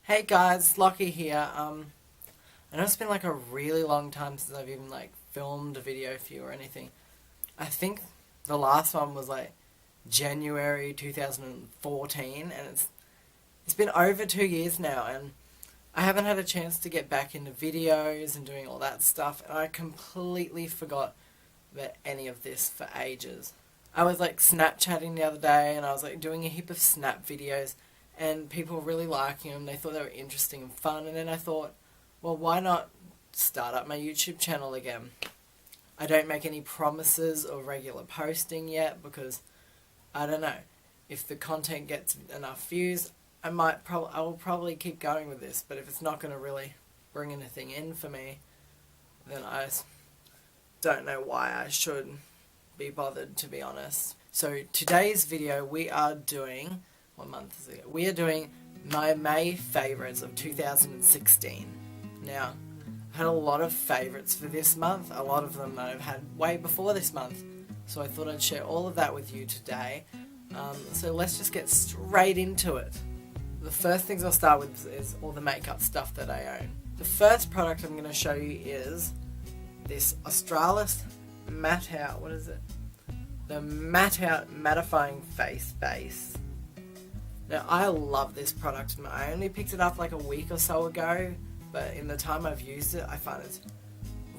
Hey guys, LOKI here. I know it's been like a really long time since I've even filmed a video for you or anything. I think the last one was January 2014, and it's been over 2 years now, and I haven't had a chance to get back into videos and doing all that stuff, and I completely forgot about any of this for ages. I was Snapchatting the other day, and I was doing a heap of Snap videos, and people were really liking them. They thought they were interesting and fun, and then I thought, well, why not start up my YouTube channel again? I don't make any promises or regular posting yet because I don't know if the content gets enough views. I will probably keep going with this, but if it's not going to really bring anything in for me, then I don't know why I should be bothered, to be honest. So today's video we are doing, what month is it? We are doing my May favourites of 2016. Now, I had a lot of favourites for this month, a lot of them that I've had way before this month, so I thought I'd share all of that with you today. So let's just get straight into it. The first things I'll start with is all the makeup stuff that I own. The first product I'm going to show you is this Australis Matte Out, what is it? The Matte Out Mattifying Face Base. Now, I love this product. I only picked it up a week or so ago, but in the time I've used it, I find it's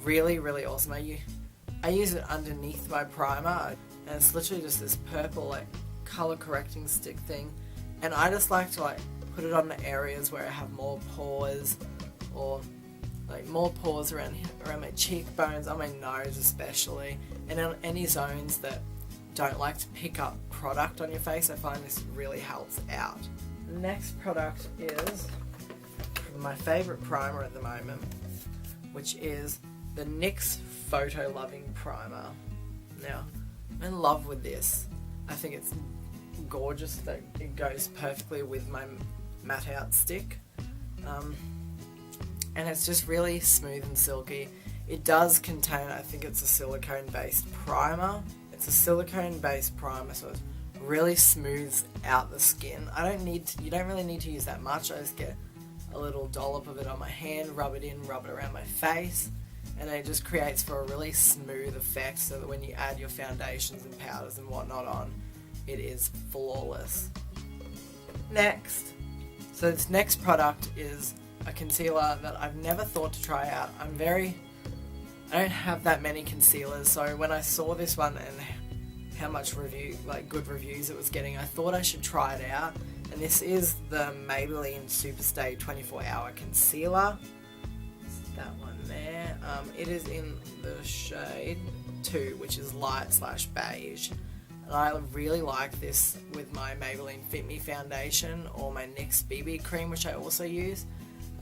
really, really awesome. I use it underneath my primer, and it's literally just this purple, color correcting stick thing. And I just like to, put it on the areas where I have more pores, or, more pores around my cheekbones, on my nose especially, and on any zones that don't like to pick up product on your face. I find this really helps out. The next product is my favourite primer at the moment, which is the NYX Photo Loving Primer. Now, I'm in love with this. I think it's gorgeous that it goes perfectly with my matte out stick. And it's just really smooth and silky. It does contain, I think it's a silicone based primer. It's a silicone based primer, so it really smooths out the skin. You don't really need to use that much. I just get a little dollop of it on my hand, rub it around my face, and it just creates for a really smooth effect so that when you add your foundations and powders and whatnot on, it is flawless. Next, so this next product is a concealer that I've never thought to try out. I don't have that many concealers, so when I saw this one and how much good reviews it was getting, I thought I should try it out. And this is the Maybelline Superstay 24 Hour Concealer. It's that one there. It is in the shade 2, which is light/beige. And I really like this with my Maybelline Fit Me foundation or my NYX BB cream, which I also use.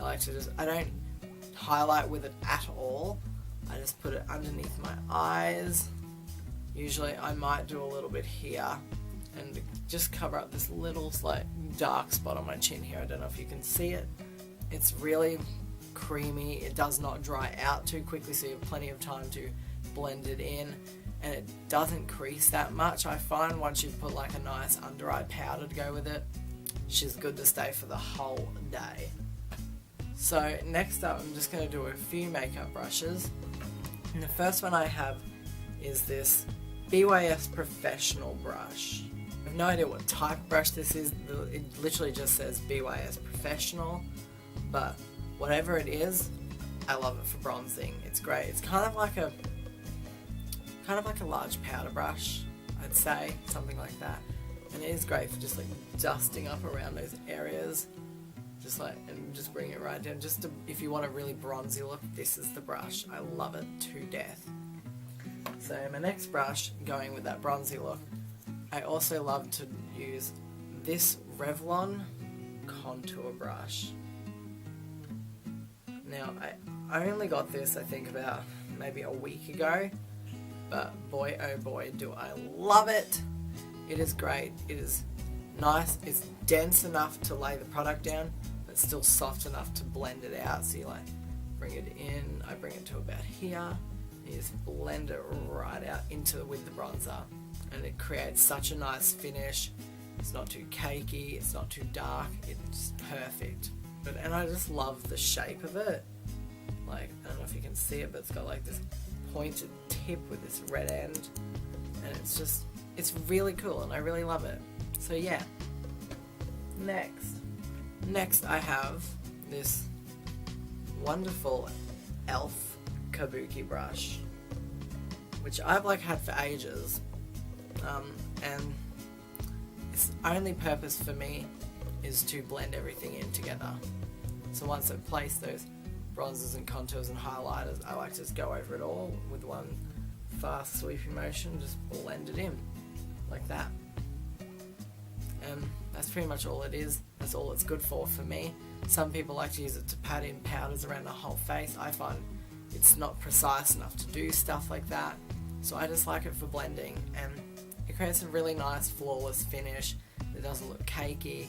I don't highlight with it at all. I just put it underneath my eyes. Usually I might do a little bit here and just cover up this little dark spot on my chin here. I don't know if you can see it. It's really creamy. It does not dry out too quickly, so you have plenty of time to blend it in. And it doesn't crease that much. I find once you've put a nice under eye powder to go with it, she's good to stay for the whole day. So next up, I'm just going to do a few makeup brushes. And the first one I have is this BYS Professional brush. I have no idea what type of brush this is. It literally just says BYS Professional, but whatever it is, I love it for bronzing. It's great. It's kind of like a large powder brush, I'd say, something like that. And it is great for just dusting up around those areas. And just bring it right down. If you want a really bronzy look, this is the brush. I love it to death. So my next brush, going with that bronzy look, I also love to use this Revlon contour brush. Now, I only got this, I think, about maybe a week ago, but boy, oh boy, do I love it. It is great. It is nice. It's dense enough to lay the product down, but still soft enough to blend it out. So you bring it in, I bring it to about here, and you just blend it right out with the bronzer, and it creates such a nice finish. It's not too cakey, it's not too dark, it's perfect. good. And I just love the shape of it. Like, I don't know if you can see it, but it's got like this pointed tip with this red end. And it's really cool and I really love it. So yeah. Next I have this wonderful E.L.F. kabuki brush, which I've like had for ages, and its only purpose for me is to blend everything in together. So once I've placed those bronzers and contours and highlighters, I like to just go over it all with one fast sweeping motion, just blend it in like that. And that's pretty much all it is. That's all it's good for me. Some people like to use it to pat in powders around the whole face. I find it's not precise enough to do stuff like that. So I just like it for blending, and it creates a really nice flawless finish. It doesn't look cakey.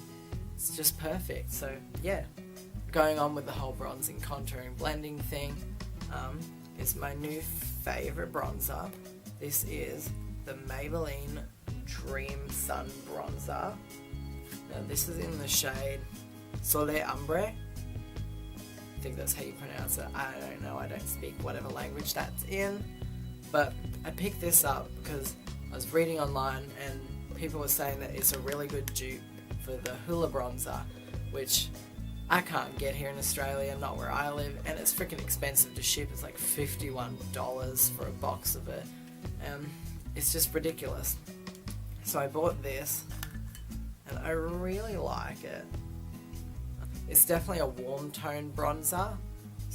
It's just perfect. So yeah, going on with the whole bronzing, contouring, blending thing, is my new favourite bronzer. This is the Maybelline Dream Sun Bronzer. Now this is in the shade Soleil Ombre. I think that's how you pronounce it. I don't know, I don't speak whatever language that's in. But I picked this up because I was reading online and people were saying that it's a really good dupe for the Hoola bronzer, which I can't get here in Australia, not where I live, and it's freaking expensive to ship. It's like $51 for a box of it. It's just ridiculous. So I bought this, and I really like it. It's definitely a warm tone bronzer,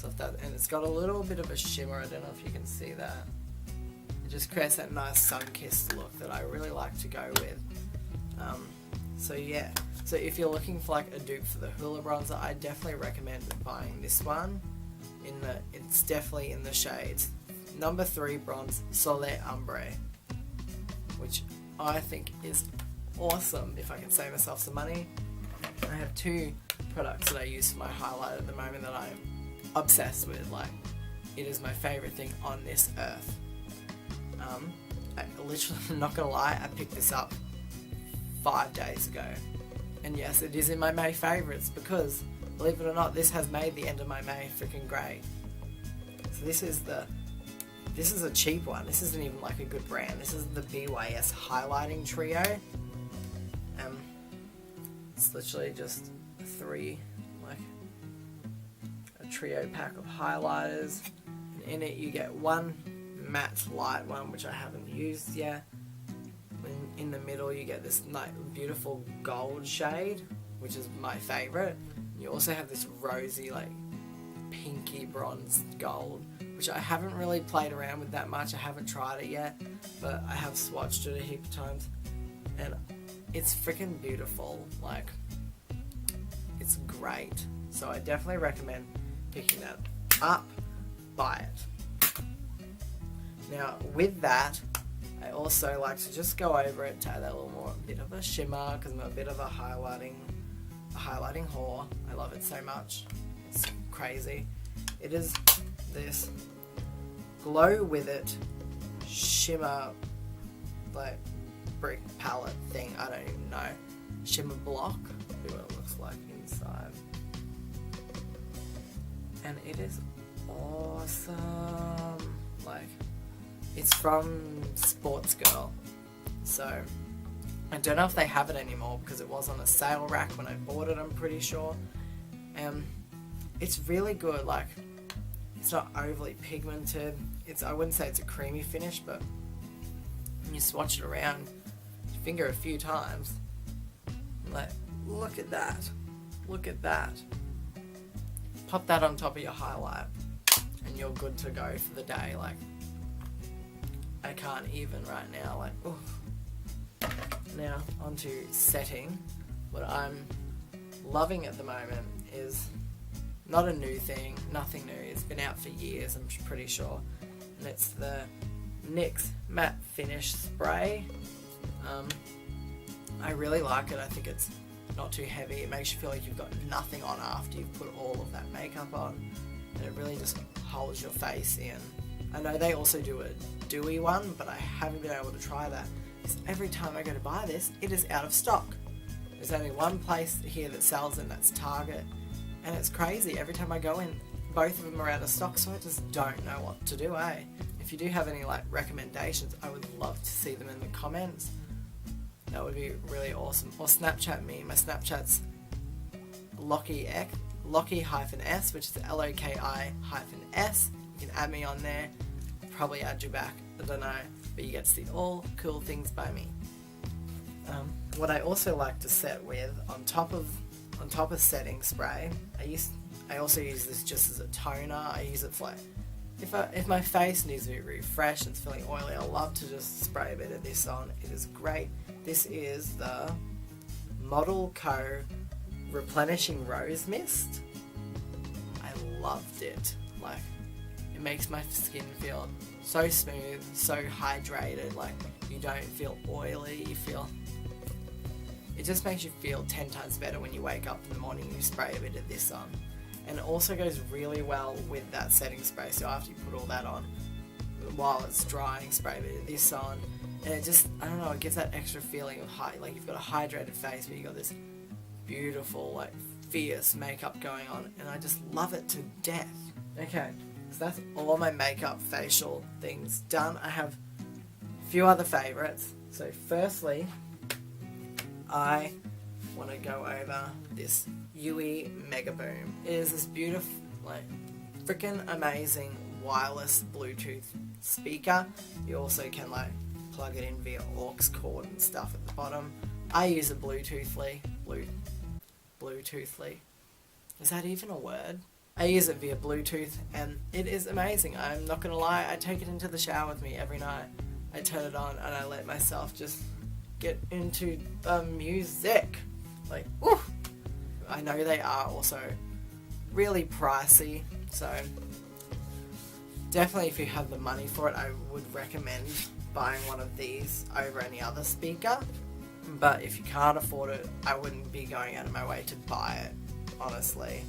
and it's got a little bit of a shimmer. I don't know if you can see that. It just creates that nice sun-kissed look that I really like to go with. So yeah, so if you're looking for like a dupe for the Hoola bronzer, I definitely recommend buying this one. It's definitely in the shades number 3 bronze Soleil Ombre, which I think is awesome. If I can save myself some money, I have 2 products that I use for my highlight at the moment that I'm obsessed with. Like, it is my favorite thing on this earth. I literally, I'm not gonna lie, I picked this up 5 days ago, and yes, it is in my May favorites because, believe it or not, this has made the end of my May freaking great. So this is a cheap one. This isn't even like a good brand. This is the BYS Highlighting Trio. It's literally just a trio pack of highlighters. And in it you get one matte light one, which I haven't used yet. In the middle you get this beautiful gold shade, which is my favorite. You also have this rosy, like pinky bronze gold, which I haven't really played around with that much. I haven't tried it yet, but I have swatched it a heap of times, and it's freaking beautiful. Like, it's great. So I definitely recommend picking that up. Buy it. Now with that, I also like to just go over it to add that little more bit of a shimmer, because I'm a bit of a highlighting whore. I love it so much. It's crazy. It is this Glow With It shimmer, like brick palette thing. I don't even know. Shimmer block. See what it looks like inside. And it is awesome. Like, it's from Sports Girl, so I don't know if they have it anymore because it was on a sale rack when I bought it, I'm pretty sure. It's really good. Like, it's not overly pigmented. I wouldn't say it's a creamy finish, but when you swatch it around, you finger a few times, like, look at that. Look at that. Pop that on top of your highlight and you're good to go for the day. Like, I can't even right now, like, oof. Now, onto setting. What I'm loving at the moment is not a new thing, nothing new. It's been out for years, I'm pretty sure. And it's the NYX Matte Finish Spray. I really like it. I think it's not too heavy. It makes you feel like you've got nothing on after you've put all of that makeup on. And it really just holds your face in. I know they also do a dewy one, but I haven't been able to try that, because every time I go to buy this, it is out of stock. There's only one place here that sells it, and that's Target, And it's crazy, every time I go in, both of them are out of stock, so I just don't know what to do, eh? If you do have any like recommendations, I would love to see them in the comments. That would be really awesome. Or Snapchat me. My Snapchat's LOKI-S, which is LOKI-S. You can add me on there. Probably add you back. I don't know. But you get to see all cool things by me. What I also like to set with on top of setting spray, I also use this just as a toner. I use it for like if my face needs to be refreshed and it's feeling oily, I love to just spray a bit of this on. It is great. This is the Model Co. Replenishing Rose Mist. I loved it. Like, it makes my skin feel so smooth, so hydrated. Like, you don't feel oily. It just makes you feel 10 times better when you wake up in the morning and you spray a bit of this on. And it also goes really well with that setting spray. So after you put all that on, while it's drying, spray a bit of this on. And it just, I don't know, it gives that extra feeling of like you've got a hydrated face, but you've got this beautiful, like, fierce makeup going on. And I just love it to death. Okay, so that's all my makeup facial things done. I have a few other favourites. So firstly, I want to go over this UE Mega Boom. It is this beautiful, like, freaking amazing wireless Bluetooth speaker. You also can, like, plug it in via aux cord and stuff at the bottom. I use it Bluetoothly. Bluetoothly. Is that even a word? I use it via Bluetooth and it is amazing. I'm not gonna lie, I take it into the shower with me every night. I turn it on and I let myself just get into the music. Like, woo! I know they are also really pricey, so definitely if you have the money for it, I would recommend buying one of these over any other speaker. But if you can't afford it, I wouldn't be going out of my way to buy it, honestly.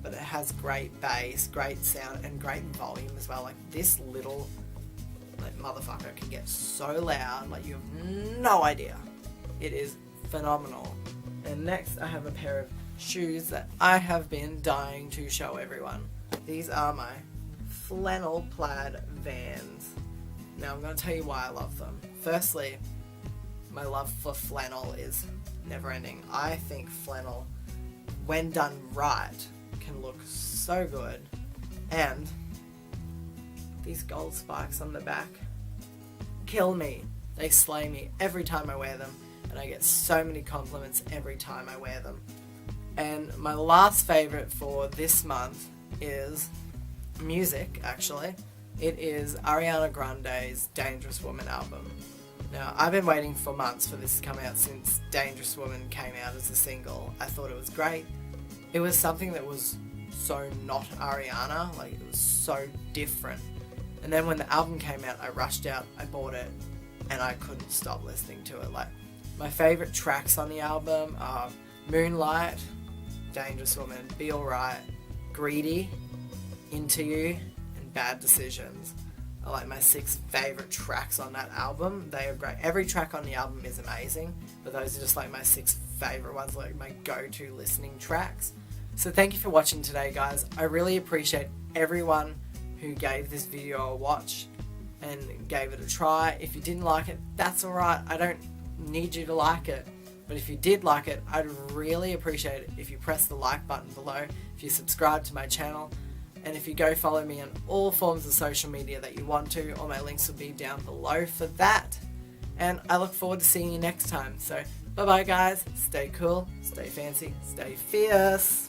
But it has great bass, great sound, and great volume as well. Like, this little, like, motherfucker can get so loud, like, you have no idea. It is phenomenal. And next I have a pair of shoes that I have been dying to show everyone. These are my flannel plaid Vans. Now I'm going to tell you why I love them. Firstly, my love for flannel is never ending. I think flannel, when done right, can look so good. And these gold spikes on the back kill me. They slay me every time I wear them, and I get so many compliments every time I wear them. And my last favourite for this month is music, actually. It is Ariana Grande's Dangerous Woman album. Now, I've been waiting for months for this to come out since Dangerous Woman came out as a single. I thought it was great. It was something that was so not Ariana, like, it was so different. And then when the album came out, I rushed out, I bought it, and I couldn't stop listening to it. Like, my favourite tracks on the album are Moonlight, Dangerous Woman, Be Alright, Greedy, Into You, and Bad Decisions. Are like my 6 favourite tracks on that album. They are great. Every track on the album is amazing, but those are just like my 6 favourite ones, like my go-to listening tracks. So thank you for watching today, guys. I really appreciate everyone who gave this video a watch and gave it a try. If you didn't like it, that's alright. I don't need you to like it. But if you did like it, I'd really appreciate it if you press the like button below, if you subscribe to my channel, and if you go follow me on all forms of social media that you want to. All my links will be down below for that. And I look forward to seeing you next time. So, bye bye guys. Stay cool, stay fancy, stay fierce.